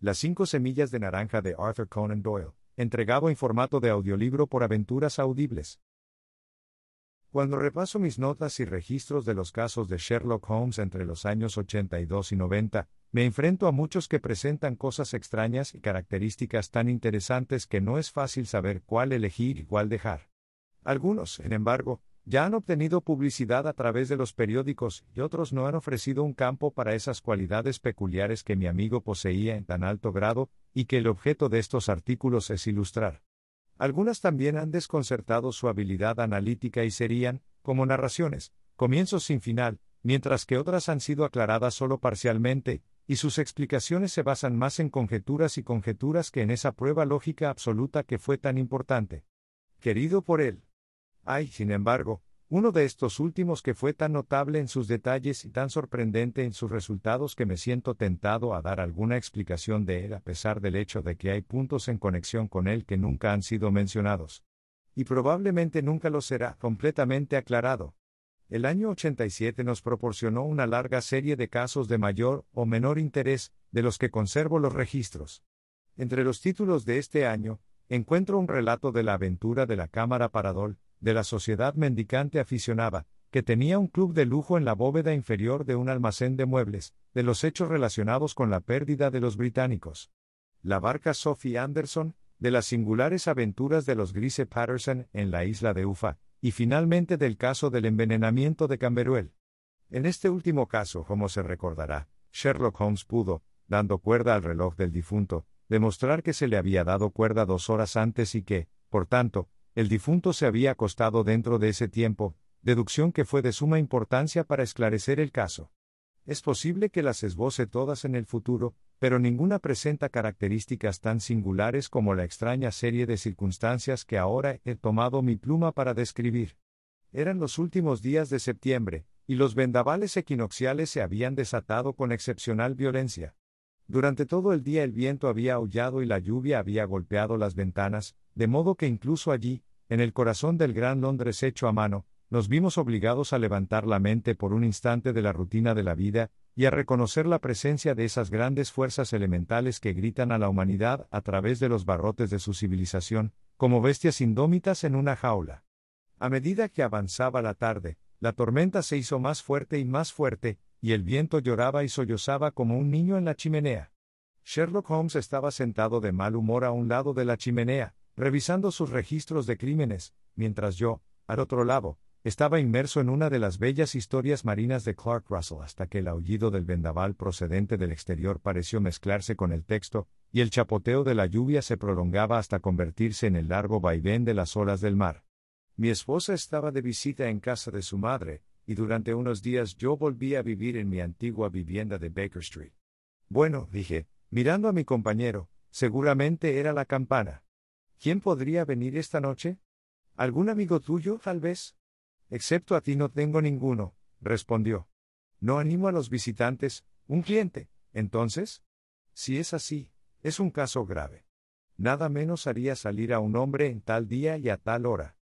Las 5 semillas de naranja de Arthur Conan Doyle, entregado en formato de audiolibro por Aventuras Audibles. Cuando repaso mis notas y registros de los casos de Sherlock Holmes entre los años 82 y 90, me enfrento a muchos que presentan cosas extrañas y características tan interesantes que no es fácil saber cuál elegir y cuál dejar. Algunos, sin embargo, ya han obtenido publicidad a través de los periódicos y otros no han ofrecido un campo para esas cualidades peculiares que mi amigo poseía en tan alto grado, y que el objeto de estos artículos es ilustrar. Algunas también han desconcertado su habilidad analítica y serían, como narraciones, comienzos sin final, mientras que otras han sido aclaradas solo parcialmente, y sus explicaciones se basan más en conjeturas y conjeturas que en esa prueba lógica absoluta que fue tan importante. Querido por él. Hay, sin embargo, uno de estos últimos que fue tan notable en sus detalles y tan sorprendente en sus resultados que me siento tentado a dar alguna explicación de él a pesar del hecho de que hay puntos en conexión con él que nunca han sido mencionados. Y probablemente nunca lo será completamente aclarado. El año 87 nos proporcionó una larga serie de casos de mayor o menor interés, de los que conservo los registros. Entre los títulos de este año, encuentro un relato de la aventura de la Cámara Paradol, de la sociedad mendicante aficionada, que tenía un club de lujo en la bóveda inferior de un almacén de muebles, de los hechos relacionados con la pérdida de los británicos. La barca Sophie Anderson, de las singulares aventuras de los Grice Patterson en la isla de Ufa, y finalmente del caso del envenenamiento de Camberwell. En este último caso, como se recordará, Sherlock Holmes pudo, dando cuerda al reloj del difunto, demostrar que se le había dado cuerda 2 horas antes y que, por tanto, el difunto se había acostado dentro de ese tiempo, deducción que fue de suma importancia para esclarecer el caso. Es posible que las esboce todas en el futuro, pero ninguna presenta características tan singulares como la extraña serie de circunstancias que ahora he tomado mi pluma para describir. Eran los últimos días de septiembre, y los vendavales equinocciales se habían desatado con excepcional violencia. Durante todo el día el viento había aullado y la lluvia había golpeado las ventanas, de modo que incluso allí, en el corazón del gran Londres hecho a mano, nos vimos obligados a levantar la mente por un instante de la rutina de la vida, y a reconocer la presencia de esas grandes fuerzas elementales que gritan a la humanidad a través de los barrotes de su civilización, como bestias indómitas en una jaula. A medida que avanzaba la tarde, la tormenta se hizo más fuerte, y el viento lloraba y sollozaba como un niño en la chimenea. Sherlock Holmes estaba sentado de mal humor a un lado de la chimenea, revisando sus registros de crímenes, mientras yo, al otro lado, estaba inmerso en una de las bellas historias marinas de Clark Russell hasta que el aullido del vendaval procedente del exterior pareció mezclarse con el texto, y el chapoteo de la lluvia se prolongaba hasta convertirse en el largo vaivén de las olas del mar. Mi esposa estaba de visita en casa de su madre, y durante unos días yo volví a vivir en mi antigua vivienda de Baker Street. Bueno, dije, mirando a mi compañero, seguramente era la campana. ¿Quién podría venir esta noche? ¿Algún amigo tuyo, tal vez? Excepto a ti no tengo ninguno, respondió. No animo a los visitantes, un cliente, entonces. Si es así, es un caso grave. Nada menos haría salir a un hombre en tal día y a tal hora.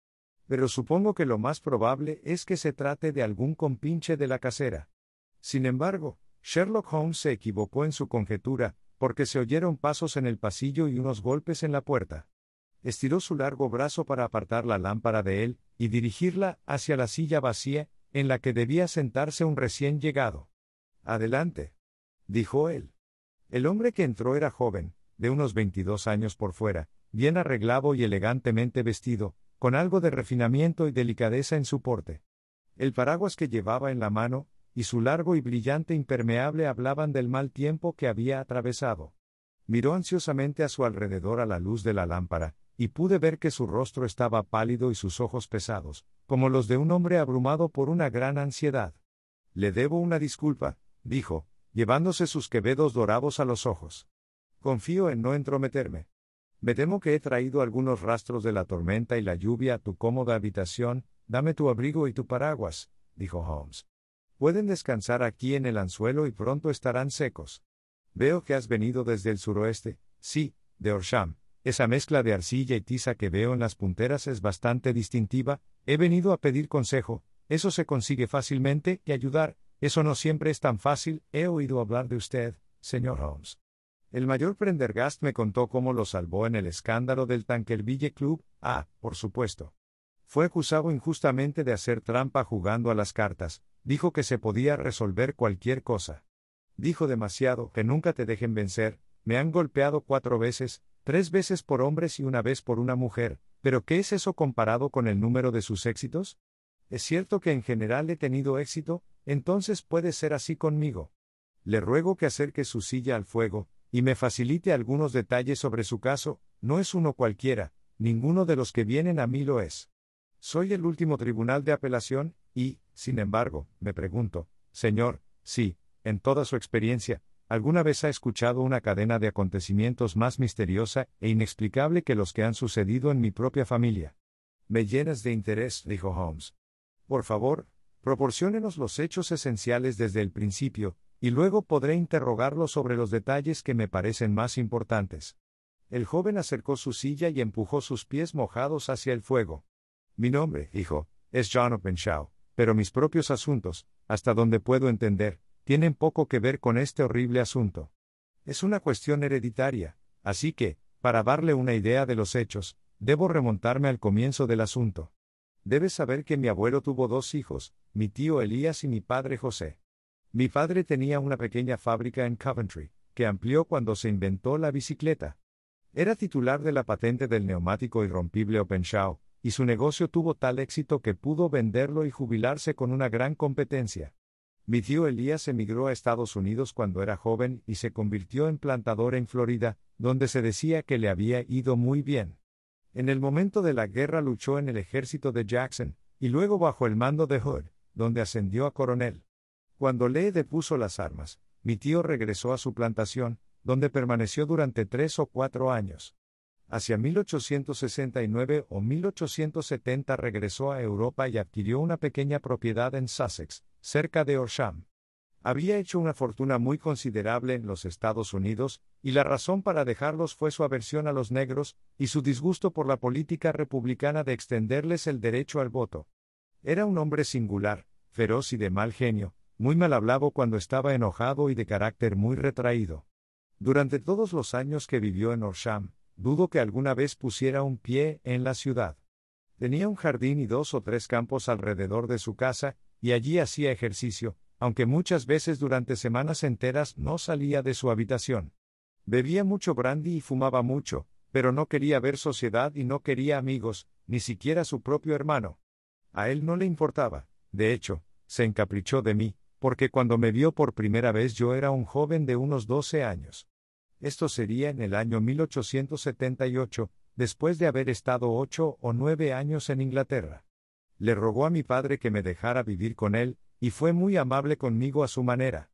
Pero supongo que lo más probable es que se trate de algún compinche de la casera. Sin embargo, Sherlock Holmes se equivocó en su conjetura, porque se oyeron pasos en el pasillo y unos golpes en la puerta. Estiró su largo brazo para apartar la lámpara de él, y dirigirla hacia la silla vacía, en la que debía sentarse un recién llegado. «Adelante», dijo él. El hombre que entró era joven, de unos 22 años por fuera, bien arreglado y elegantemente vestido, con algo de refinamiento y delicadeza en su porte. El paraguas que llevaba en la mano, y su largo y brillante impermeable hablaban del mal tiempo que había atravesado. Miró ansiosamente a su alrededor a la luz de la lámpara, y pude ver que su rostro estaba pálido y sus ojos pesados, como los de un hombre abrumado por una gran ansiedad. «Le debo una disculpa», dijo, llevándose sus quevedos dorados a los ojos. «Confío en no entrometerme. Me temo que he traído algunos rastros de la tormenta y la lluvia a tu cómoda habitación. Dame tu abrigo y tu paraguas», dijo Holmes. «Pueden descansar aquí en el anzuelo y pronto estarán secos. Veo que has venido desde el suroeste». «Sí, de Horsham. Esa mezcla de arcilla y tiza que veo en las punteras es bastante distintiva. He venido a pedir consejo. Eso se consigue fácilmente, y ayudar, eso no siempre es tan fácil. He oído hablar de usted, señor Holmes». El mayor Prendergast me contó cómo lo salvó en el escándalo del Tankerville Club. Por supuesto. Fue acusado injustamente de hacer trampa jugando a las cartas. Dijo que se podía resolver cualquier cosa. Dijo demasiado, que nunca te dejen vencer. Me han golpeado 4 veces, 3 veces por hombres y 1 vez por una mujer, pero ¿qué es eso comparado con el número de sus éxitos? Es cierto que en general he tenido éxito, entonces puede ser así conmigo. Le ruego que acerque su silla al fuego, y me facilite algunos detalles sobre su caso. No es uno cualquiera, ninguno de los que vienen a mí lo es. Soy el último tribunal de apelación, y, sin embargo, me pregunto, señor, si, en toda su experiencia, alguna vez ha escuchado una cadena de acontecimientos más misteriosa e inexplicable que los que han sucedido en mi propia familia. Me llenas de interés, dijo Holmes. Por favor, proporciónenos los hechos esenciales desde el principio, y luego podré interrogarlo sobre los detalles que me parecen más importantes. El joven acercó su silla y empujó sus pies mojados hacia el fuego. Mi nombre, hijo, es John Openshaw, pero mis propios asuntos, hasta donde puedo entender, tienen poco que ver con este horrible asunto. Es una cuestión hereditaria, así que, para darle una idea de los hechos, debo remontarme al comienzo del asunto. Debes saber que mi abuelo tuvo 2 hijos, mi tío Elías y mi padre José. Mi padre tenía una pequeña fábrica en Coventry, que amplió cuando se inventó la bicicleta. Era titular de la patente del neumático irrompible Openshaw, y su negocio tuvo tal éxito que pudo venderlo y jubilarse con una gran competencia. Mi tío Elías emigró a Estados Unidos cuando era joven y se convirtió en plantador en Florida, donde se decía que le había ido muy bien. En el momento de la guerra luchó en el ejército de Jackson, y luego bajo el mando de Hood, donde ascendió a coronel. Cuando Lee depuso las armas, mi tío regresó a su plantación, donde permaneció durante 3 o 4 años. Hacia 1869 o 1870 regresó a Europa y adquirió una pequeña propiedad en Sussex, cerca de Horsham. Había hecho una fortuna muy considerable en los Estados Unidos, y la razón para dejarlos fue su aversión a los negros, y su disgusto por la política republicana de extenderles el derecho al voto. Era un hombre singular, feroz y de mal genio, muy mal hablado cuando estaba enojado y de carácter muy retraído. Durante todos los años que vivió en Horsham, dudo que alguna vez pusiera un pie en la ciudad. Tenía un jardín y 2 o 3 campos alrededor de su casa, y allí hacía ejercicio, aunque muchas veces durante semanas enteras no salía de su habitación. Bebía mucho brandy y fumaba mucho, pero no quería ver sociedad y no quería amigos, ni siquiera su propio hermano. A él no le importaba, de hecho, se encaprichó de mí, porque cuando me vio por primera vez yo era un joven de unos 12 años. Esto sería en el año 1878, después de haber estado 8 o 9 años en Inglaterra. Le rogó a mi padre que me dejara vivir con él, y fue muy amable conmigo a su manera.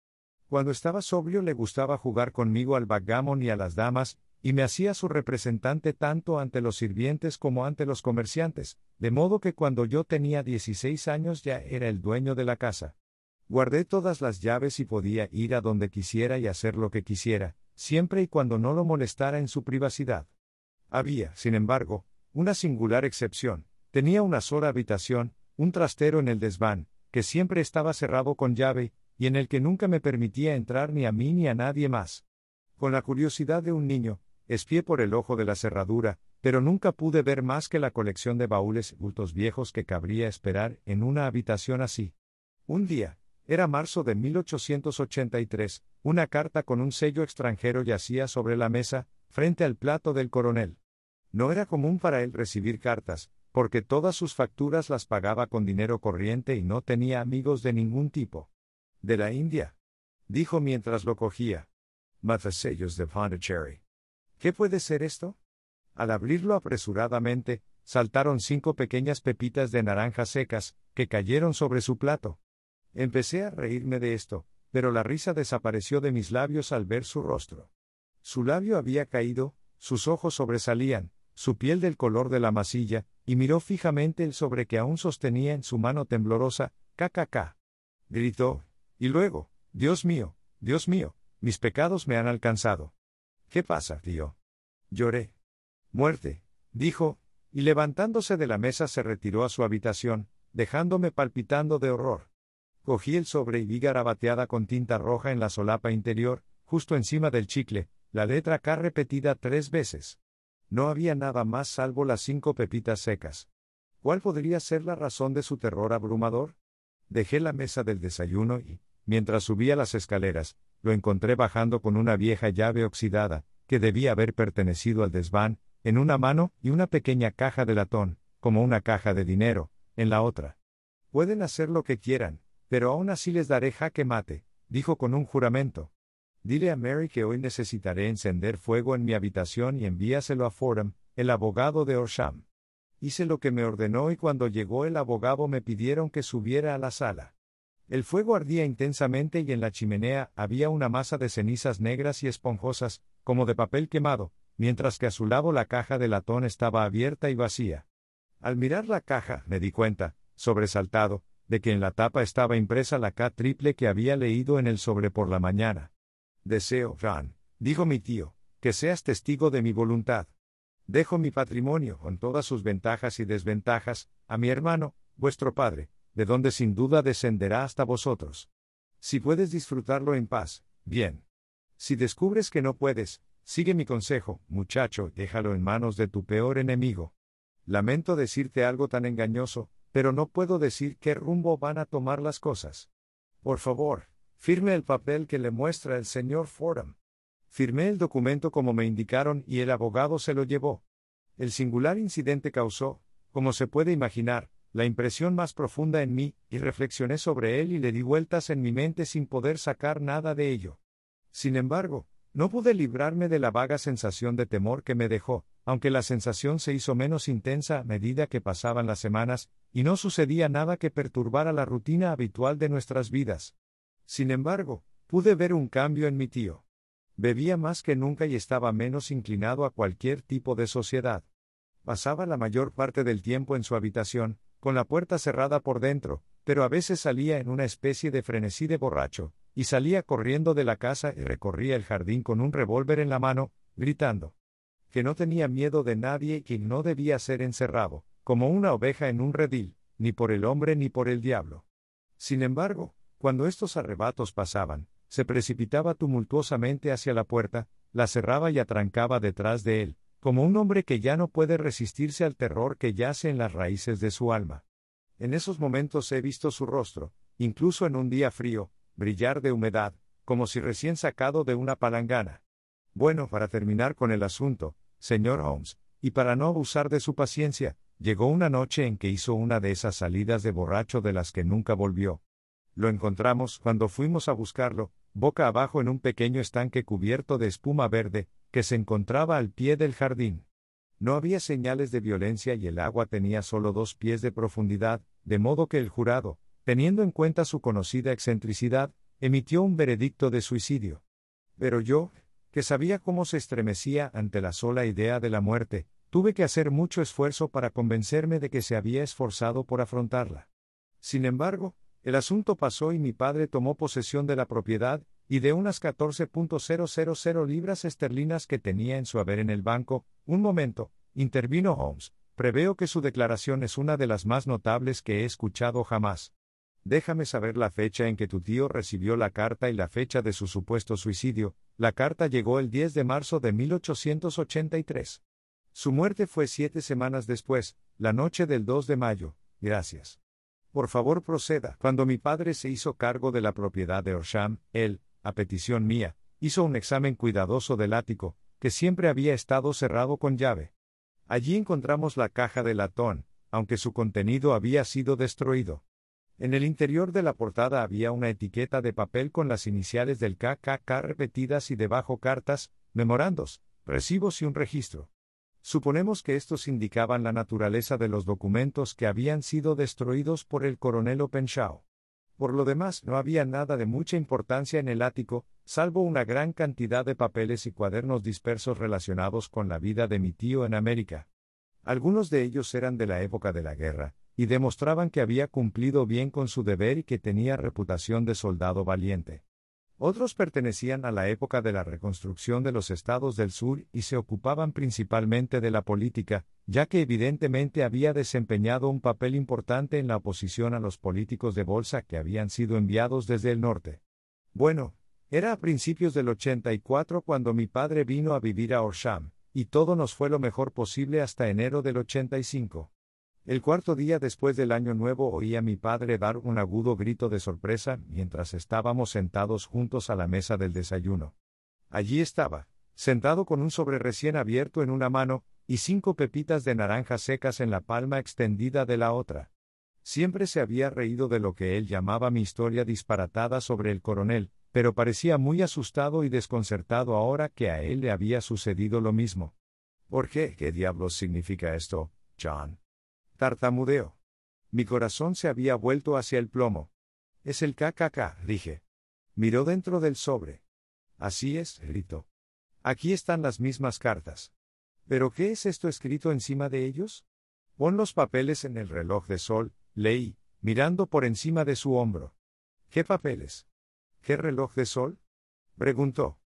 Cuando estaba sobrio le gustaba jugar conmigo al backgammon y a las damas, y me hacía su representante tanto ante los sirvientes como ante los comerciantes, de modo que cuando yo tenía 16 años ya era el dueño de la casa. Guardé todas las llaves y podía ir a donde quisiera y hacer lo que quisiera, siempre y cuando no lo molestara en su privacidad. Había, sin embargo, una singular excepción. Tenía una sola habitación, un trastero en el desván, que siempre estaba cerrado con llave, y en el que nunca me permitía entrar ni a mí ni a nadie más. Con la curiosidad de un niño, espié por el ojo de la cerradura, pero nunca pude ver más que la colección de baúles y bultos viejos que cabría esperar en una habitación así. Un día, era marzo de 1883, una carta con un sello extranjero yacía sobre la mesa, frente al plato del coronel. No era común para él recibir cartas, porque todas sus facturas las pagaba con dinero corriente y no tenía amigos de ningún tipo. ¿De la India?, dijo mientras lo cogía. Matasellos de Pondicherry. ¿Qué puede ser esto? Al abrirlo apresuradamente, saltaron 5 pequeñas pepitas de naranjas secas, que cayeron sobre su plato. Empecé a reírme de esto, pero la risa desapareció de mis labios al ver su rostro. Su labio había caído, sus ojos sobresalían, su piel del color de la masilla, y miró fijamente el sobre que aún sostenía en su mano temblorosa. «¡KKK!», gritó, y luego, Dios mío, mis pecados me han alcanzado». «¿Qué pasa, tío?». Lloré. «Muerte», dijo, y levantándose de la mesa se retiró a su habitación, dejándome palpitando de horror. Cogí el sobre y vi garabateada con tinta roja en la solapa interior, justo encima del chicle, la letra K repetida 3 veces. No había nada más salvo las 5 pepitas secas. ¿Cuál podría ser la razón de su terror abrumador? Dejé la mesa del desayuno y, mientras subía las escaleras, lo encontré bajando con una vieja llave oxidada, que debía haber pertenecido al desván, en una mano y una pequeña caja de latón, como una caja de dinero, en la otra. Pueden hacer lo que quieran, pero aún así les daré jaque mate, dijo con un juramento. Dile a Mary que hoy necesitaré encender fuego en mi habitación y envíaselo a Fordham, el abogado de Horsham. Hice lo que me ordenó y cuando llegó el abogado me pidieron que subiera a la sala. El fuego ardía intensamente y en la chimenea había una masa de cenizas negras y esponjosas, como de papel quemado, mientras que a su lado la caja de latón estaba abierta y vacía. Al mirar la caja, me di cuenta, sobresaltado, de que en la tapa estaba impresa la K triple que había leído en el sobre por la mañana. Deseo, John, dijo mi tío, que seas testigo de mi voluntad. Dejo mi patrimonio, con todas sus ventajas y desventajas, a mi hermano, vuestro padre, de donde sin duda descenderá hasta vosotros. Si puedes disfrutarlo en paz, bien. Si descubres que no puedes, sigue mi consejo, muchacho, déjalo en manos de tu peor enemigo. Lamento decirte algo tan engañoso, pero no puedo decir qué rumbo van a tomar las cosas. Por favor, firme el papel que le muestra el señor Fordham. Firmé el documento como me indicaron y el abogado se lo llevó. El singular incidente causó, como se puede imaginar, la impresión más profunda en mí, y reflexioné sobre él y le di vueltas en mi mente sin poder sacar nada de ello. Sin embargo, no pude librarme de la vaga sensación de temor que me dejó, aunque la sensación se hizo menos intensa a medida que pasaban las semanas, y no sucedía nada que perturbara la rutina habitual de nuestras vidas. Sin embargo, pude ver un cambio en mi tío. Bebía más que nunca y estaba menos inclinado a cualquier tipo de sociedad. Pasaba la mayor parte del tiempo en su habitación, con la puerta cerrada por dentro, pero a veces salía en una especie de frenesí de borracho, y salía corriendo de la casa y recorría el jardín con un revólver en la mano, gritando que no tenía miedo de nadie y que no debía ser encerrado, como una oveja en un redil, ni por el hombre ni por el diablo. Sin embargo, cuando estos arrebatos pasaban, se precipitaba tumultuosamente hacia la puerta, la cerraba y atrancaba detrás de él, como un hombre que ya no puede resistirse al terror que yace en las raíces de su alma. En esos momentos he visto su rostro, incluso en un día frío, brillar de humedad, como si recién sacado de una palangana. Bueno, para terminar con el asunto, señor Holmes, y para no abusar de su paciencia, llegó una noche en que hizo una de esas salidas de borracho de las que nunca volvió. Lo encontramos, cuando fuimos a buscarlo, boca abajo en un pequeño estanque cubierto de espuma verde, que se encontraba al pie del jardín. No había señales de violencia y el agua tenía solo 2 pies de profundidad, de modo que el jurado, teniendo en cuenta su conocida excentricidad, emitió un veredicto de suicidio. Pero yo, que sabía cómo se estremecía ante la sola idea de la muerte, tuve que hacer mucho esfuerzo para convencerme de que se había esforzado por afrontarla. Sin embargo, el asunto pasó y mi padre tomó posesión de la propiedad, y de unas 14.000 libras esterlinas que tenía en su haber en el banco. Un momento, intervino Holmes, preveo que su declaración es una de las más notables que he escuchado jamás. Déjame saber la fecha en que tu tío recibió la carta y la fecha de su supuesto suicidio. La carta llegó el 10 de marzo de 1883. Su muerte fue 7 semanas después, la noche del 2 de mayo. Gracias. Por favor proceda. Cuando mi padre se hizo cargo de la propiedad de Horsham, él, a petición mía, hizo un examen cuidadoso del ático, que siempre había estado cerrado con llave. Allí encontramos la caja de latón, aunque su contenido había sido destruido. En el interior de la portada había una etiqueta de papel con las iniciales del KKK repetidas y debajo cartas, memorandos, recibos y un registro. Suponemos que estos indicaban la naturaleza de los documentos que habían sido destruidos por el coronel Openshaw. Por lo demás, no había nada de mucha importancia en el ático, salvo una gran cantidad de papeles y cuadernos dispersos relacionados con la vida de mi tío en América. Algunos de ellos eran de la época de la guerra, y demostraban que había cumplido bien con su deber y que tenía reputación de soldado valiente. Otros pertenecían a la época de la reconstrucción de los estados del sur y se ocupaban principalmente de la política, ya que evidentemente había desempeñado un papel importante en la oposición a los políticos de bolsa que habían sido enviados desde el norte. Bueno, Era a principios del 84 cuando mi padre vino a vivir a Horsham, y todo nos fue lo mejor posible hasta enero del 85. El cuarto día después del año nuevo oí a mi padre dar un agudo grito de sorpresa mientras estábamos sentados juntos a la mesa del desayuno. Allí estaba, sentado con un sobre recién abierto en una mano, y 5 pepitas de naranja secas en la palma extendida de la otra. Siempre se había reído de lo que él llamaba mi historia disparatada sobre el coronel, pero parecía muy asustado y desconcertado ahora que a él le había sucedido lo mismo. ¿Por qué? ¿Qué diablos significa esto, John? Tartamudeó. Mi corazón se había vuelto hacia el plomo. Es el KKK, dije. Miró dentro del sobre. Así es, gritó. Aquí están las mismas cartas. ¿Pero qué es esto escrito encima de ellos? Pon los papeles en el reloj de sol, leí, mirando por encima de su hombro. ¿Qué papeles? ¿Qué reloj de sol? Preguntó.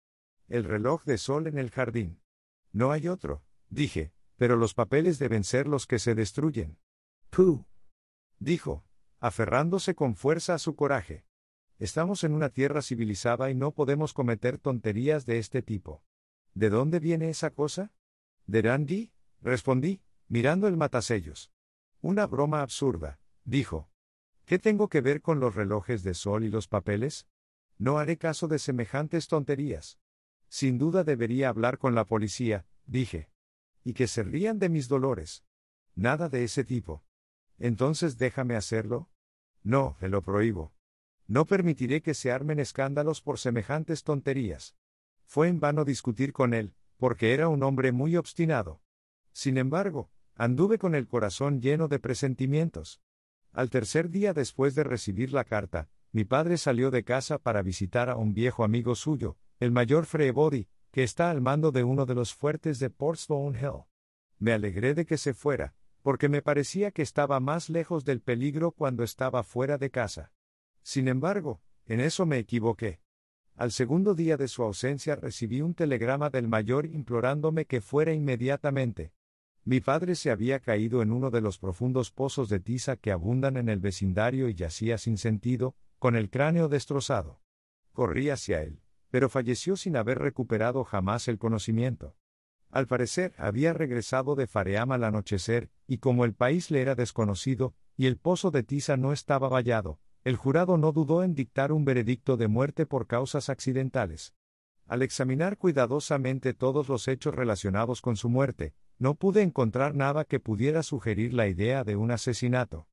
El reloj de sol en el jardín. No hay otro, dije, pero los papeles deben ser los que se destruyen. ¡Puh! Dijo, aferrándose con fuerza a su coraje. Estamos en una tierra civilizada y no podemos cometer tonterías de este tipo. ¿De dónde viene esa cosa? ¿De Randy? Respondí, mirando el matasellos. Una broma absurda, dijo. ¿Qué tengo que ver con los relojes de sol y los papeles? No haré caso de semejantes tonterías. Sin duda debería hablar con la policía, dije. Y que se rían de mis dolores. Nada de ese tipo. Entonces déjame hacerlo. No, te lo prohíbo. No permitiré que se armen escándalos por semejantes tonterías. Fue en vano discutir con él, porque era un hombre muy obstinado. Sin embargo, anduve con el corazón lleno de presentimientos. Al tercer día después de recibir la carta, mi padre salió de casa para visitar a un viejo amigo suyo, el mayor Freebody, que está al mando de uno de los fuertes de Portsdown Hill. Me alegré de que se fuera, porque me parecía que estaba más lejos del peligro cuando estaba fuera de casa. Sin embargo, en eso me equivoqué. Al segundo día de su ausencia recibí un telegrama del mayor implorándome que fuera inmediatamente. Mi padre se había caído en uno de los profundos pozos de tiza que abundan en el vecindario y yacía sin sentido, con el cráneo destrozado. Corrí hacia él, pero falleció sin haber recuperado jamás el conocimiento. Al parecer, había regresado de Faream al anochecer, y como el país le era desconocido, y el pozo de tiza no estaba vallado, el jurado no dudó en dictar un veredicto de muerte por causas accidentales. Al examinar cuidadosamente todos los hechos relacionados con su muerte, no pude encontrar nada que pudiera sugerir la idea de un asesinato.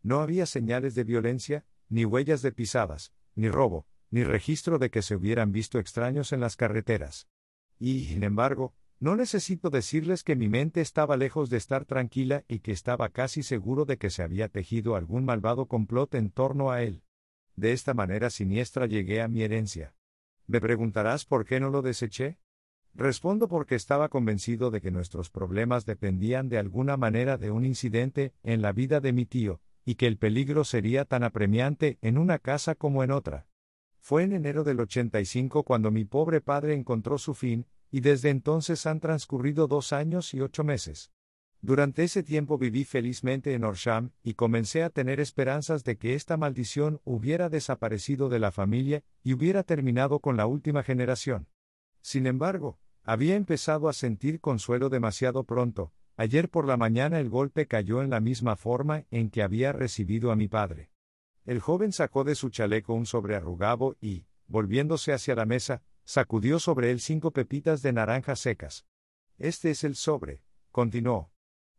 No había señales de violencia, ni huellas de pisadas, ni robo, ni registro de que se hubieran visto extraños en las carreteras. Y, sin embargo, no necesito decirles que mi mente estaba lejos de estar tranquila y que estaba casi seguro de que se había tejido algún malvado complot en torno a él. De esta manera siniestra llegué a mi herencia. ¿Me preguntarás por qué no lo deseché? Respondo porque estaba convencido de que nuestros problemas dependían de alguna manera de un incidente en la vida de mi tío, y que el peligro sería tan apremiante en una casa como en otra. Fue en enero del 85 cuando mi pobre padre encontró su fin, y desde entonces han transcurrido 2 años y 8 meses. Durante ese tiempo viví felizmente en Horsham, y comencé a tener esperanzas de que esta maldición hubiera desaparecido de la familia, y hubiera terminado con la última generación. Sin embargo, había empezado a sentir consuelo demasiado pronto. Ayer por la mañana el golpe cayó en la misma forma en que había recibido a mi padre. El joven sacó de su chaleco un sobre arrugado y, volviéndose hacia la mesa, sacudió sobre él 5 pepitas de naranja secas. Este es el sobre, continuó.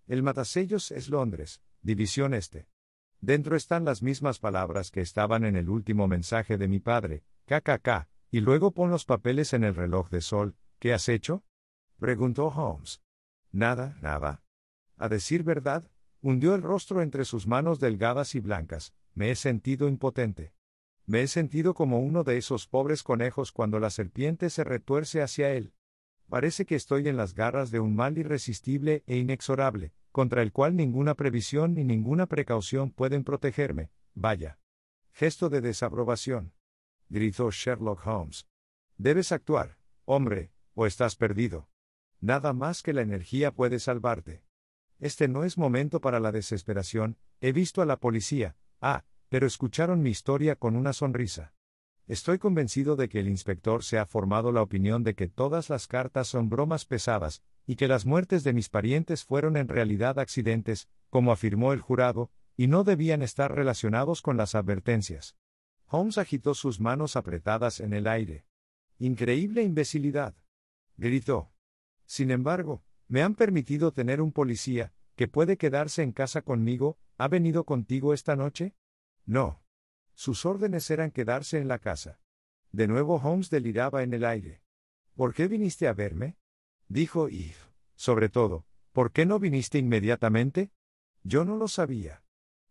El matasellos es Londres, División Este. Dentro están las mismas palabras que estaban en el último mensaje de mi padre, KKK, y luego pon los papeles en el reloj de sol. ¿Qué has hecho? Preguntó Holmes. Nada, nada. A decir verdad, hundió el rostro entre sus manos delgadas y blancas. Me he sentido impotente. Me he sentido como uno de esos pobres conejos cuando la serpiente se retuerce hacia él. Parece que estoy en las garras de un mal irresistible e inexorable, contra el cual ninguna previsión ni ninguna precaución pueden protegerme. Vaya. Gesto de desaprobación. Gritó Sherlock Holmes. Debes actuar, hombre, o estás perdido. Nada más que la energía puede salvarte. Este no es momento para la desesperación. He visto a la policía, pero escucharon mi historia con una sonrisa. Estoy convencido de que el inspector se ha formado la opinión de que todas las cartas son bromas pesadas, y que las muertes de mis parientes fueron en realidad accidentes, como afirmó el jurado, y no debían estar relacionados con las advertencias. Holmes agitó sus manos apretadas en el aire. «Increíble imbecilidad», gritó. «Sin embargo, me han permitido tener un policía, que puede quedarse en casa conmigo. ¿Ha venido contigo esta noche?» «No. Sus órdenes eran quedarse en la casa». De nuevo Holmes deliraba en el aire. «¿Por qué viniste a verme?», dijo, y, sobre todo, ¿por qué no viniste inmediatamente? Yo no lo sabía.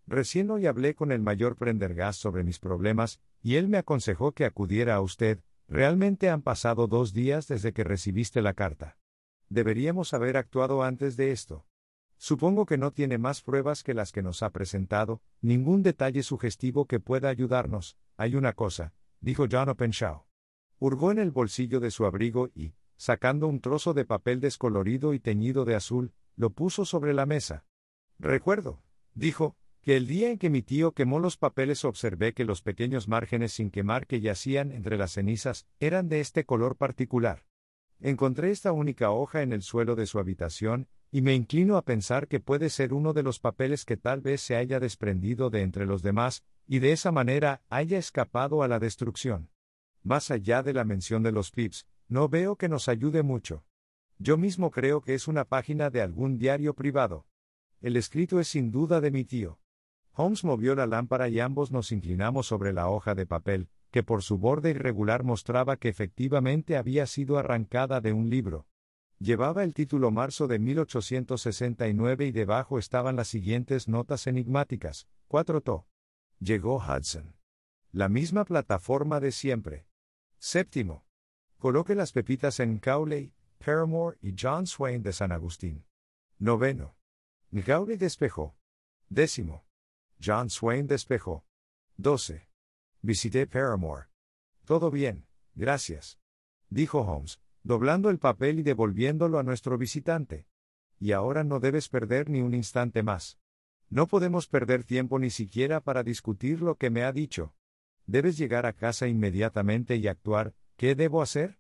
Recién hoy hablé con el mayor Prendergast sobre mis problemas, y él me aconsejó que acudiera a usted. Realmente han pasado 2 días desde que recibiste la carta. Deberíamos haber actuado antes de esto. Supongo que no tiene más pruebas que las que nos ha presentado, ningún detalle sugestivo que pueda ayudarnos. Hay una cosa, dijo John Openshaw. Hurgó en el bolsillo de su abrigo y, sacando un trozo de papel descolorido y teñido de azul, lo puso sobre la mesa. «Recuerdo», dijo, «que el día en que mi tío quemó los papeles observé que los pequeños márgenes sin quemar que yacían entre las cenizas eran de este color particular. Encontré esta única hoja en el suelo de su habitación, y me inclino a pensar que puede ser uno de los papeles que tal vez se haya desprendido de entre los demás, y de esa manera haya escapado a la destrucción. Más allá de la mención de los pips, no veo que nos ayude mucho. Yo mismo creo que es una página de algún diario privado. El escrito es sin duda de mi tío». Holmes movió la lámpara y ambos nos inclinamos sobre la hoja de papel, que por su borde irregular mostraba que efectivamente había sido arrancada de un libro. Llevaba el título Marzo de 1869 y debajo estaban las siguientes notas enigmáticas: 4 to. Llegó Hudson. La misma plataforma de siempre. 7. Coloque las pepitas en Cowley, Paramore y John Swain de San Agustín. 9. Cowley despejó. 10. John Swain despejó. 12. Visité Paramore. «Todo bien, gracias», dijo Holmes, doblando el papel y devolviéndolo a nuestro visitante. «Y ahora no debes perder ni un instante más. No podemos perder tiempo ni siquiera para discutir lo que me ha dicho. Debes llegar a casa inmediatamente y actuar. ¿Qué debo hacer?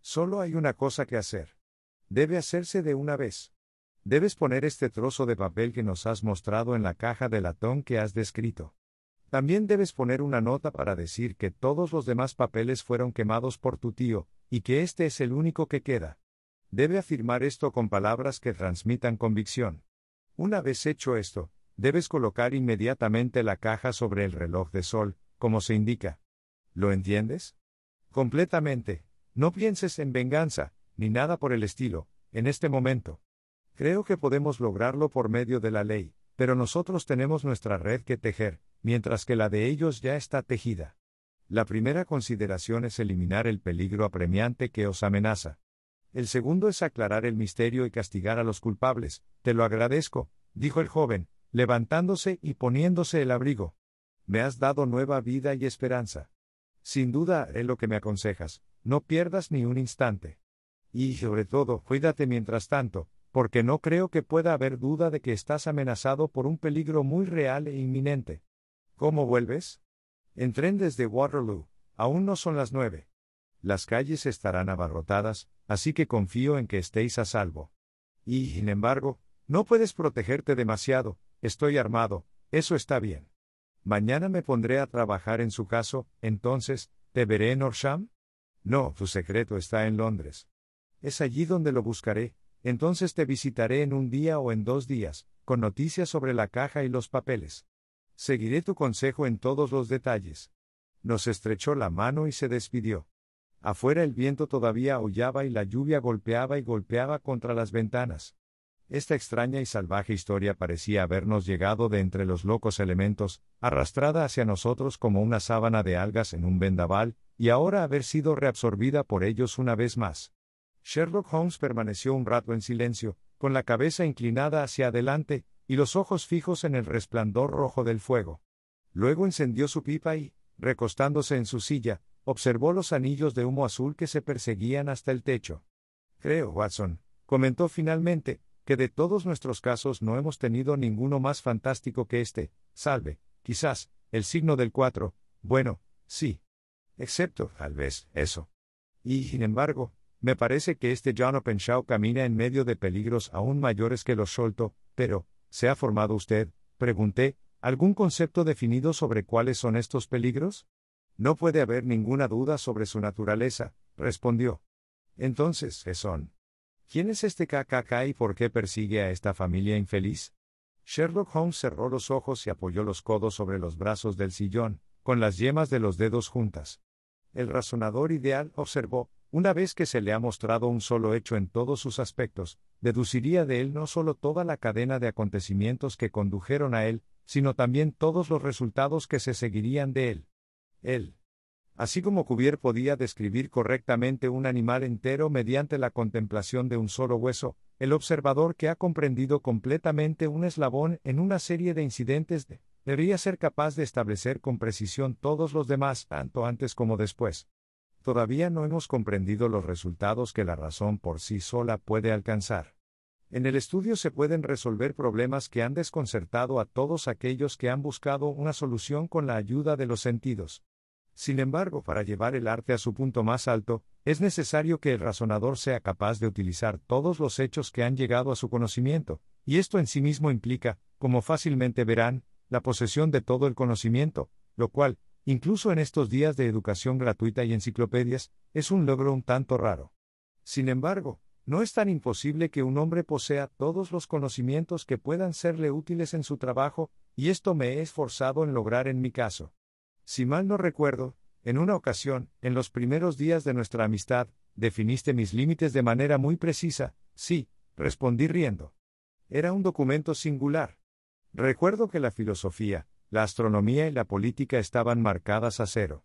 Solo hay una cosa que hacer. Debe hacerse de una vez. Debes poner este trozo de papel que nos has mostrado en la caja de latón que has descrito. También debes poner una nota para decir que todos los demás papeles fueron quemados por tu tío, y que este es el único que queda. Debe afirmar esto con palabras que transmitan convicción. Una vez hecho esto, debes colocar inmediatamente la caja sobre el reloj de sol, como se indica. ¿Lo entiendes?» «Completamente. No pienses en venganza, ni nada por el estilo, en este momento. Creo que podemos lograrlo por medio de la ley, pero nosotros tenemos nuestra red que tejer, mientras que la de ellos ya está tejida. La primera consideración es eliminar el peligro apremiante que os amenaza. El segundo es aclarar el misterio y castigar a los culpables. Te lo agradezco», dijo el joven, levantándose y poniéndose el abrigo. «Me has dado nueva vida y esperanza. Sin duda haré lo que me aconsejas, no pierdas ni un instante. Y, sobre todo, cuídate mientras tanto, porque no creo que pueda haber duda de que estás amenazado por un peligro muy real e inminente». «¿Cómo vuelves?» «En tren desde Waterloo. Aún no son las 9. Las calles estarán abarrotadas, así que confío en que estéis a salvo. Y, sin embargo, no puedes protegerte demasiado. Estoy armado, eso está bien. Mañana me pondré a trabajar en su caso. Entonces, ¿te veré en Horsham?» «No, tu secreto está en Londres. Es allí donde lo buscaré. Entonces te visitaré en un día o en 2 días, con noticias sobre la caja y los papeles. Seguiré tu consejo en todos los detalles». Nos estrechó la mano y se despidió. Afuera el viento todavía aullaba y la lluvia golpeaba y golpeaba contra las ventanas. Esta extraña y salvaje historia parecía habernos llegado de entre los locos elementos, arrastrada hacia nosotros como una sábana de algas en un vendaval, y ahora haber sido reabsorbida por ellos una vez más. Sherlock Holmes permaneció un rato en silencio, con la cabeza inclinada hacia adelante, y los ojos fijos en el resplandor rojo del fuego. Luego encendió su pipa y, recostándose en su silla, observó los anillos de humo azul que se perseguían hasta el techo. «Creo, Watson», comentó finalmente, «que de todos nuestros casos no hemos tenido ninguno más fantástico que este, salve, quizás, el signo del 4, bueno, sí. Excepto, tal vez, eso. Y, sin embargo, me parece que este John Openshaw camina en medio de peligros aún mayores que los Sholto, pero, ¿se ha formado usted, pregunté, algún concepto definido sobre cuáles son estos peligros? No puede haber ninguna duda sobre su naturaleza, respondió. Entonces, ¿qué son? ¿Quién es este KKK y por qué persigue a esta familia infeliz? Sherlock Holmes cerró los ojos y apoyó los codos sobre los brazos del sillón, con las yemas de los dedos juntas. El razonador ideal, observó, una vez que se le ha mostrado un solo hecho en todos sus aspectos, deduciría de él no solo toda la cadena de acontecimientos que condujeron a él, sino también todos los resultados que se seguirían de él. Él. Así como Cuvier podía describir correctamente un animal entero mediante la contemplación de un solo hueso, el observador que ha comprendido completamente un eslabón en una serie de incidentes debería ser capaz de establecer con precisión todos los demás, tanto antes como después. Todavía no hemos comprendido los resultados que la razón por sí sola puede alcanzar. En el estudio se pueden resolver problemas que han desconcertado a todos aquellos que han buscado una solución con la ayuda de los sentidos. Sin embargo, para llevar el arte a su punto más alto, es necesario que el razonador sea capaz de utilizar todos los hechos que han llegado a su conocimiento, y esto en sí mismo implica, como fácilmente verán, la posesión de todo el conocimiento, lo cual, incluso en estos días de educación gratuita y enciclopedias, es un logro un tanto raro. Sin embargo, no es tan imposible que un hombre posea todos los conocimientos que puedan serle útiles en su trabajo, y esto me he esforzado en lograr en mi caso. Si mal no recuerdo, en una ocasión, en los primeros días de nuestra amistad, definiste mis límites de manera muy precisa. Sí, respondí riendo. Era un documento singular. Recuerdo que la filosofía, la astronomía y la política estaban marcadas a cero.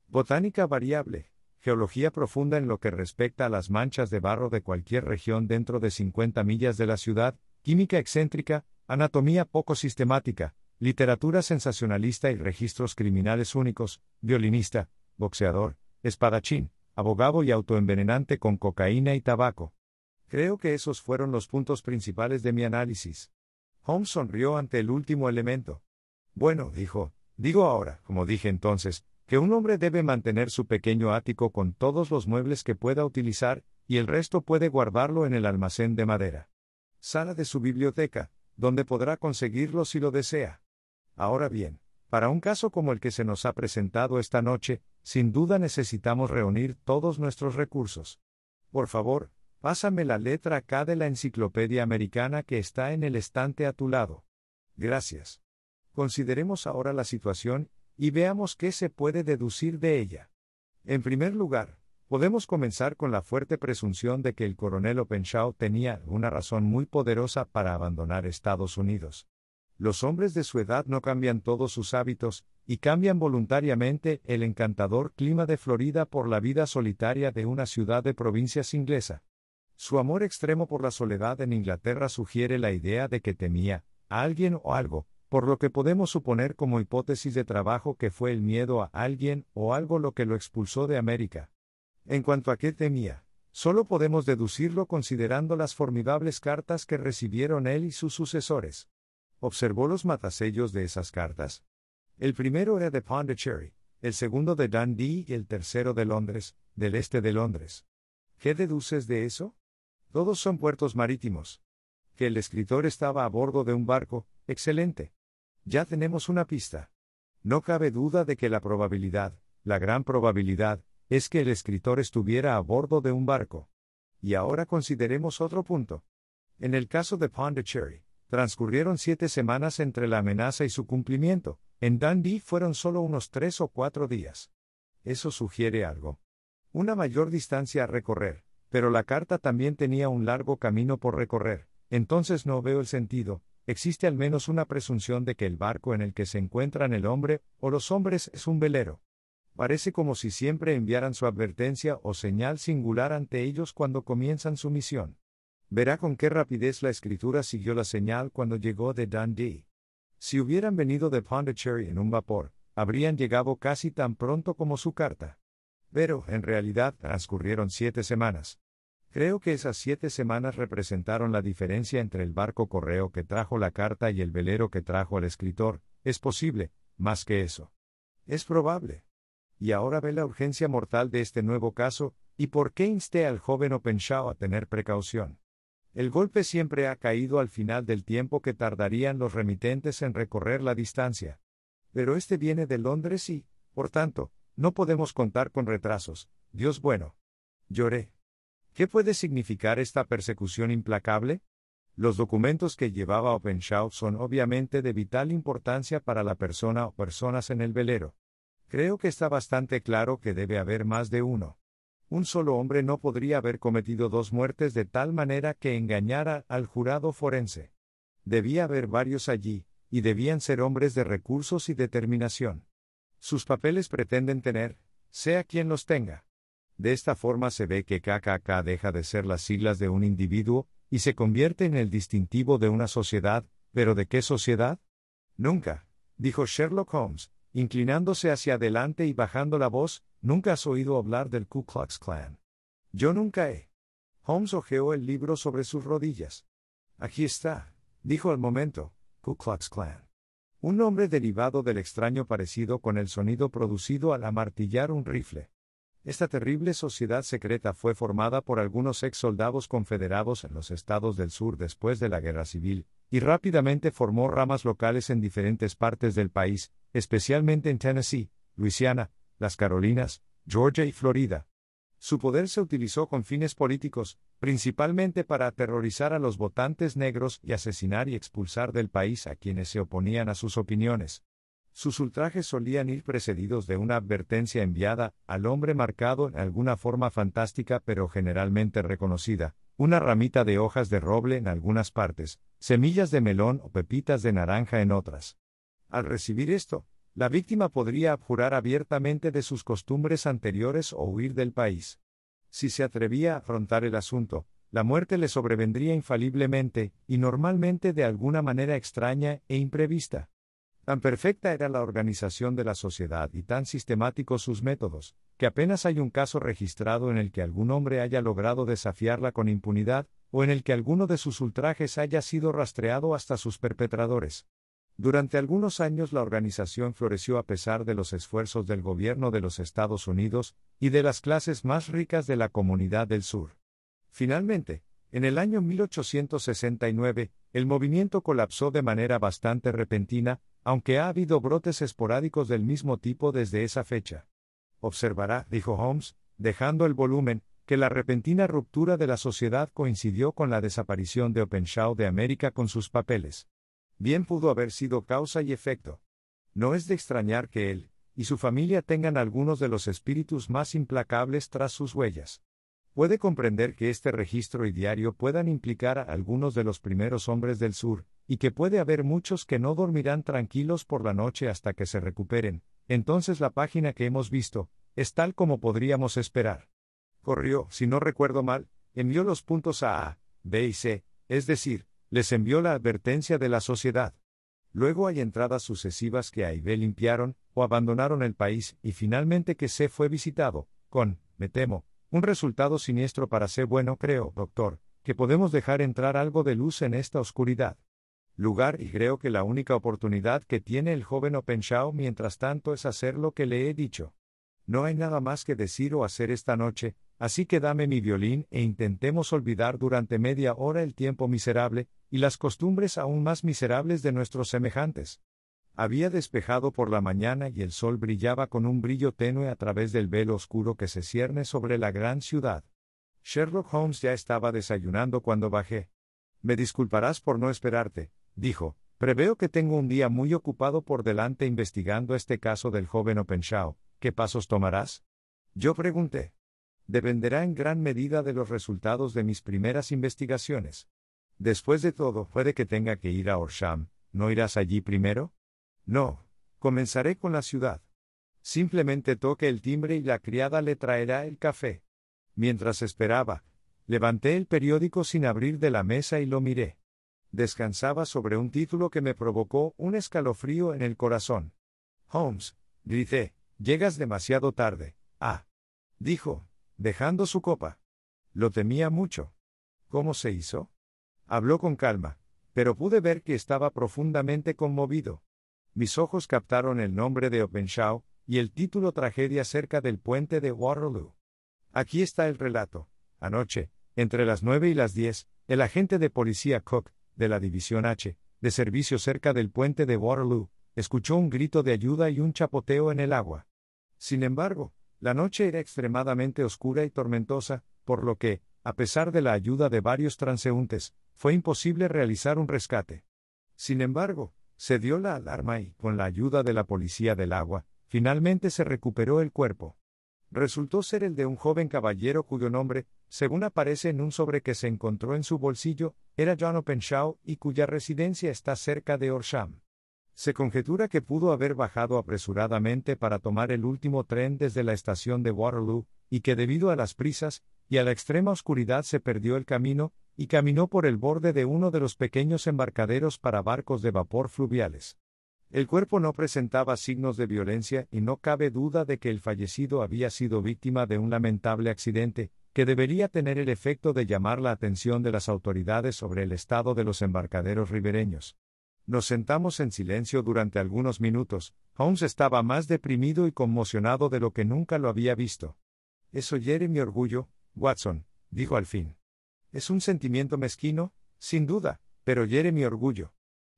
Botánica variable, geología profunda en lo que respecta a las manchas de barro de cualquier región dentro de 50 millas de la ciudad, química excéntrica, anatomía poco sistemática, literatura sensacionalista y registros criminales únicos, violinista, boxeador, espadachín, abogado y autoenvenenante con cocaína y tabaco. Creo que esos fueron los puntos principales de mi análisis. Holmes sonrió ante el último elemento. Bueno, digo ahora, como dije entonces, que un hombre debe mantener su pequeño ático con todos los muebles que pueda utilizar, y el resto puede guardarlo en el almacén de madera. Sala de su biblioteca, donde podrá conseguirlo si lo desea. Ahora bien, para un caso como el que se nos ha presentado esta noche, sin duda necesitamos reunir todos nuestros recursos. Por favor, pásame la letra K de la Enciclopedia Americana que está en el estante a tu lado. Gracias. Consideremos ahora la situación, y veamos qué se puede deducir de ella. En primer lugar, podemos comenzar con la fuerte presunción de que el coronel Openshaw tenía una razón muy poderosa para abandonar Estados Unidos. Los hombres de su edad no cambian todos sus hábitos, y cambian voluntariamente el encantador clima de Florida por la vida solitaria de una ciudad de provincias inglesa. Su amor extremo por la soledad en Inglaterra sugiere la idea de que temía a alguien o algo, por lo que podemos suponer como hipótesis de trabajo que fue el miedo a alguien o algo lo que lo expulsó de América. En cuanto a qué temía, solo podemos deducirlo considerando las formidables cartas que recibieron él y sus sucesores. ¿Observó los matasellos de esas cartas? El primero era de Pondicherry, el segundo de Dundee y el tercero de Londres, del este de Londres. ¿Qué deduces de eso? Todos son puertos marítimos. Que el escritor estaba a bordo de un barco, excelente. Ya tenemos una pista. No cabe duda de que la gran probabilidad, es que el escritor estuviera a bordo de un barco. Y ahora consideremos otro punto. En el caso de Pondicherry, transcurrieron 7 semanas entre la amenaza y su cumplimiento. En Dundee fueron solo unos 3 o 4 días. Eso sugiere algo. Una mayor distancia a recorrer, pero la carta también tenía un largo camino por recorrer, entonces no veo el sentido. Existe al menos una presunción de que el barco en el que se encuentran el hombre, o los hombres, es un velero. Parece como si siempre enviaran su advertencia o señal singular ante ellos cuando comienzan su misión. Verá con qué rapidez la escritura siguió la señal cuando llegó de Dundee. Si hubieran venido de Pondicherry en un vapor, habrían llegado casi tan pronto como su carta. Pero, en realidad, transcurrieron 7 semanas. Creo que esas 7 semanas representaron la diferencia entre el barco correo que trajo la carta y el velero que trajo al escritor. Es posible, más que eso. Es probable. Y ahora ve la urgencia mortal de este nuevo caso, y por qué insté al joven Openshaw a tener precaución. El golpe siempre ha caído al final del tiempo que tardarían los remitentes en recorrer la distancia. Pero este viene de Londres y, por tanto, no podemos contar con retrasos. Dios bueno. Lloré. ¿Qué puede significar esta persecución implacable? Los documentos que llevaba Openshaw son obviamente de vital importancia para la persona o personas en el velero. Creo que está bastante claro que debe haber más de uno. Un solo hombre no podría haber cometido dos muertes de tal manera que engañara al jurado forense. Debía haber varios allí, y debían ser hombres de recursos y determinación. Sus papeles pretenden tener, sea quien los tenga. De esta forma se ve que KKK deja de ser las siglas de un individuo, y se convierte en el distintivo de una sociedad, ¿pero de qué sociedad? Nunca, dijo Sherlock Holmes, inclinándose hacia adelante y bajando la voz, ¿nunca has oído hablar del Ku Klux Klan? Yo nunca he. Holmes hojeó el libro sobre sus rodillas. Aquí está, dijo al momento, Ku Klux Klan. Un nombre derivado del extraño parecido con el sonido producido al amartillar un rifle. Esta terrible sociedad secreta fue formada por algunos ex soldados confederados en los estados del sur después de la Guerra Civil, y rápidamente formó ramas locales en diferentes partes del país, especialmente en Tennessee, Luisiana, las Carolinas, Georgia y Florida. Su poder se utilizó con fines políticos, principalmente para aterrorizar a los votantes negros y asesinar y expulsar del país a quienes se oponían a sus opiniones. Sus ultrajes solían ir precedidos de una advertencia enviada al hombre marcado en alguna forma fantástica pero generalmente reconocida, una ramita de hojas de roble en algunas partes, semillas de melón o pepitas de naranja en otras. Al recibir esto, la víctima podría abjurar abiertamente de sus costumbres anteriores o huir del país. Si se atrevía a afrontar el asunto, la muerte le sobrevendría infaliblemente, y normalmente de alguna manera extraña e imprevista. Tan perfecta era la organización de la sociedad y tan sistemáticos sus métodos, que apenas hay un caso registrado en el que algún hombre haya logrado desafiarla con impunidad, o en el que alguno de sus ultrajes haya sido rastreado hasta sus perpetradores. Durante algunos años la organización floreció a pesar de los esfuerzos del gobierno de los Estados Unidos, y de las clases más ricas de la comunidad del sur. Finalmente, en el año 1869, el movimiento colapsó de manera bastante repentina, aunque ha habido brotes esporádicos del mismo tipo desde esa fecha. Observará, dijo Holmes, dejando el volumen, que la repentina ruptura de la sociedad coincidió con la desaparición de Openshaw de América con sus papeles. Bien pudo haber sido causa y efecto. No es de extrañar que él y su familia tengan algunos de los espíritus más implacables tras sus huellas. Puede comprender que este registro y diario puedan implicar a algunos de los primeros hombres del sur, y que puede haber muchos que no dormirán tranquilos por la noche hasta que se recuperen. Entonces la página que hemos visto es tal como podríamos esperar. Corrió, si no recuerdo mal, envió los puntos A, B y C, es decir, les envió la advertencia de la sociedad. Luego hay entradas sucesivas que A y B limpiaron, o abandonaron el país, y finalmente que C fue visitado, con, me temo, un resultado siniestro para C. Bueno, creo, doctor, que podemos dejar entrar algo de luz en esta oscuridad. Lugar y creo que la única oportunidad que tiene el joven Openshaw mientras tanto es hacer lo que le he dicho. No hay nada más que decir o hacer esta noche, así que dame mi violín e intentemos olvidar durante media hora el tiempo miserable, y las costumbres aún más miserables de nuestros semejantes. Había despejado por la mañana y el sol brillaba con un brillo tenue a través del velo oscuro que se cierne sobre la gran ciudad. Sherlock Holmes ya estaba desayunando cuando bajé. Me disculparás por no esperarte, dijo. Preveo que tengo un día muy ocupado por delante investigando este caso del joven Openshaw. ¿Qué pasos tomarás? Yo pregunté. Dependerá en gran medida de los resultados de mis primeras investigaciones. Después de todo, puede que tenga que ir a Horsham. ¿No irás allí primero? No. Comenzaré con la ciudad. Simplemente toque el timbre y la criada le traerá el café. Mientras esperaba, levanté el periódico sin abrir de la mesa y lo miré. Descansaba sobre un título que me provocó un escalofrío en el corazón. Holmes, grité, llegas demasiado tarde. Ah, dijo, dejando su copa. Lo temía mucho. ¿Cómo se hizo? Habló con calma, pero pude ver que estaba profundamente conmovido. Mis ojos captaron el nombre de Openshaw, y el título Tragedia cerca del puente de Waterloo. Aquí está el relato. Anoche, entre las 9 y las 10, el agente de policía Cook, de la División H, de servicio cerca del puente de Waterloo, escuchó un grito de ayuda y un chapoteo en el agua. Sin embargo, la noche era extremadamente oscura y tormentosa, por lo que, a pesar de la ayuda de varios transeúntes, fue imposible realizar un rescate. Sin embargo, se dio la alarma y, con la ayuda de la policía del agua, finalmente se recuperó el cuerpo. Resultó ser el de un joven caballero cuyo nombre, según aparece en un sobre que se encontró en su bolsillo, era John Openshaw y cuya residencia está cerca de Horsham. Se conjetura que pudo haber bajado apresuradamente para tomar el último tren desde la estación de Waterloo, y que debido a las prisas y a la extrema oscuridad se perdió el camino, y caminó por el borde de uno de los pequeños embarcaderos para barcos de vapor fluviales. El cuerpo no presentaba signos de violencia y no cabe duda de que el fallecido había sido víctima de un lamentable accidente, que debería tener el efecto de llamar la atención de las autoridades sobre el estado de los embarcaderos ribereños. Nos sentamos en silencio durante algunos minutos. Holmes estaba más deprimido y conmocionado de lo que nunca lo había visto. «Eso hiere mi orgullo, Watson», dijo al fin. «Es un sentimiento mezquino, sin duda, pero hiere mi orgullo.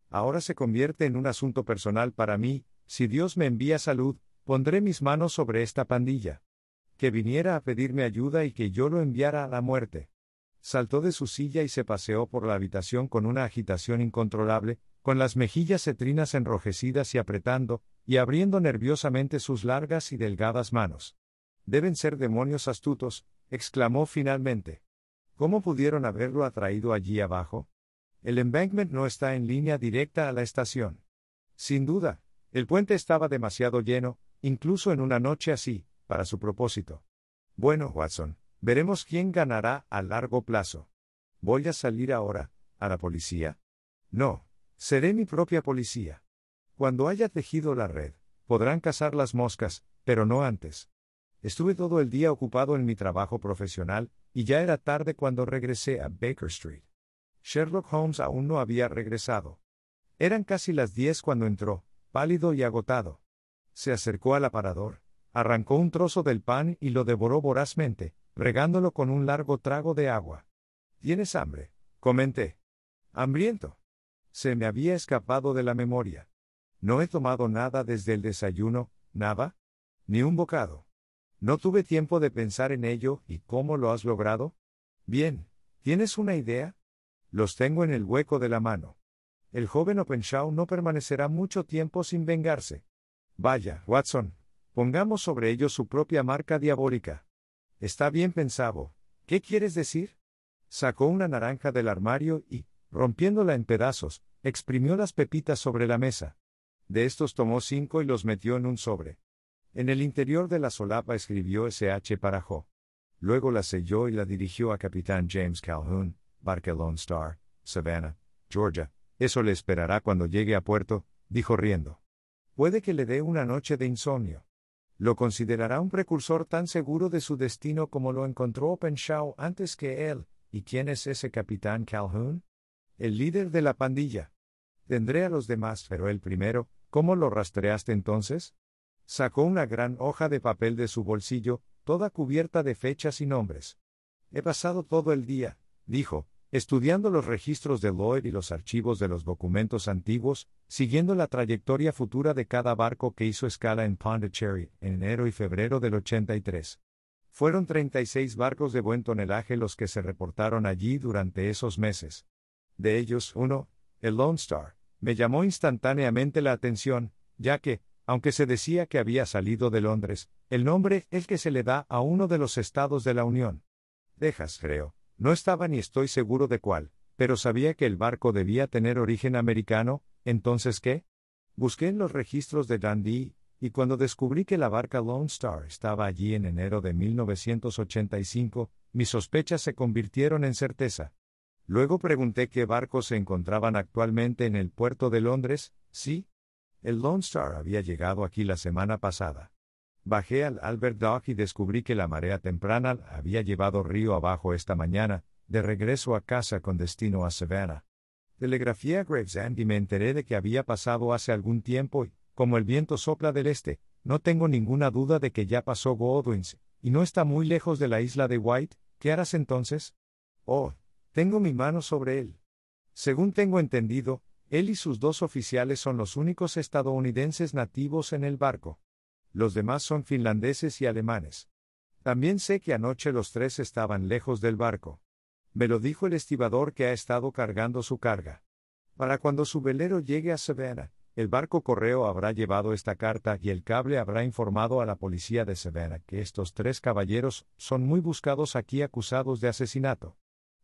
Ahora se convierte en un asunto personal para mí. Si Dios me envía salud, pondré mis manos sobre esta pandilla. Que viniera a pedirme ayuda y que yo lo enviara a la muerte». Saltó de su silla y se paseó por la habitación con una agitación incontrolable, con las mejillas cetrinas enrojecidas y apretando, y abriendo nerviosamente sus largas y delgadas manos. «Deben ser demonios astutos», exclamó finalmente. «¿Cómo pudieron haberlo atraído allí abajo? El embankment no está en línea directa a la estación. Sin duda, el puente estaba demasiado lleno, incluso en una noche así, para su propósito. Bueno, Watson, veremos quién ganará a largo plazo. ¿Voy a salir ahora, a la policía? No, seré mi propia policía. Cuando haya tejido la red, podrán cazar las moscas, pero no antes. Estuve todo el día ocupado en mi trabajo profesional, y ya era tarde cuando regresé a Baker Street. Sherlock Holmes aún no había regresado. Eran casi las 10 cuando entró, pálido y agotado. Se acercó al aparador, arrancó un trozo del pan y lo devoró vorazmente, regándolo con un largo trago de agua. «¿Tienes hambre?», comenté. «Hambriento». Se me había escapado de la memoria. No he tomado nada desde el desayuno, nada. Ni un bocado. No tuve tiempo de pensar en ello. ¿Y cómo lo has logrado? Bien, ¿tienes una idea? Los tengo en el hueco de la mano. El joven Openshaw no permanecerá mucho tiempo sin vengarse. Vaya, Watson, pongamos sobre ellos su propia marca diabólica. Está bien pensado. ¿Qué quieres decir? Sacó una naranja del armario y, rompiéndola en pedazos, exprimió las pepitas sobre la mesa. De estos tomó 5 y los metió en un sobre. En el interior de la solapa escribió SH para Jo. Luego la selló y la dirigió a Capitán James Calhoun, barca Lone Star, Savannah, Georgia. «Eso le esperará cuando llegue a puerto», dijo riendo. «Puede que le dé una noche de insomnio. Lo considerará un precursor tan seguro de su destino como lo encontró Openshaw antes que él». «¿Y quién es ese Capitán Calhoun?» «El líder de la pandilla». «Tendré a los demás, pero él primero». «¿Cómo lo rastreaste entonces?» Sacó una gran hoja de papel de su bolsillo, toda cubierta de fechas y nombres. «He pasado todo el día», dijo, estudiando los registros de Lloyd y los archivos de los documentos antiguos, siguiendo la trayectoria futura de cada barco que hizo escala en Pondicherry en enero y febrero del 83. Fueron 36 barcos de buen tonelaje los que se reportaron allí durante esos meses. De ellos, uno, el Lone Star, me llamó instantáneamente la atención, ya que, aunque se decía que había salido de Londres, el nombre es el que se le da a uno de los estados de la Unión. Texas, creo. No estaba ni estoy seguro de cuál, pero sabía que el barco debía tener origen americano. ¿Entonces qué? Busqué en los registros de Dundee, y cuando descubrí que la barca Lone Star estaba allí en enero de 1985, mis sospechas se convirtieron en certeza. Luego pregunté qué barcos se encontraban actualmente en el puerto de Londres. Sí, el Lone Star había llegado aquí la semana pasada. Bajé al Albert Dock y descubrí que la marea temprana la había llevado río abajo esta mañana, de regreso a casa con destino a Savannah. Telegrafié a Gravesend y me enteré de que había pasado hace algún tiempo y, como el viento sopla del este, No tengo ninguna duda de que ya pasó Godwins, y no está muy lejos de la isla de White. ¿Qué harás entonces? Oh, tengo mi mano sobre él. Según tengo entendido, él y sus 2 oficiales son los únicos estadounidenses nativos en el barco. Los demás son finlandeses y alemanes. También sé que anoche los 3 estaban lejos del barco. Me lo dijo el estibador que ha estado cargando su carga. Para cuando su velero llegue a Savannah, el barco correo habrá llevado esta carta y el cable habrá informado a la policía de Savannah que estos 3 caballeros son muy buscados aquí acusados de asesinato.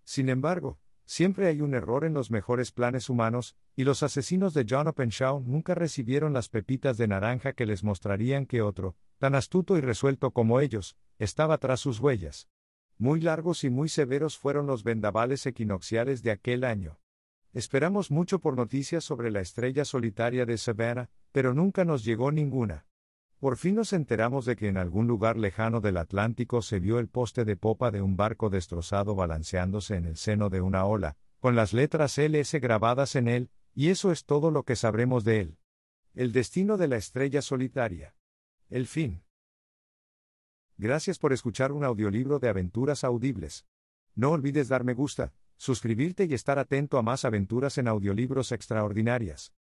Sin embargo, siempre hay un error en los mejores planes humanos, y los asesinos de John Openshaw nunca recibieron las pepitas de naranja que les mostrarían que otro, tan astuto y resuelto como ellos, estaba tras sus huellas. Muy largos y muy severos fueron los vendavales equinocciales de aquel año. Esperamos mucho por noticias sobre la estrella solitaria de Savannah, pero nunca nos llegó ninguna. Por fin nos enteramos de que en algún lugar lejano del Atlántico se vio el poste de popa de un barco destrozado balanceándose en el seno de una ola, con las letras LS grabadas en él, y eso es todo lo que sabremos de él. El destino de la estrella solitaria. El fin. Gracias por escuchar un audiolibro de Aventuras Audibles. No olvides dar me gusta, suscribirte y estar atento a más aventuras en audiolibros extraordinarias.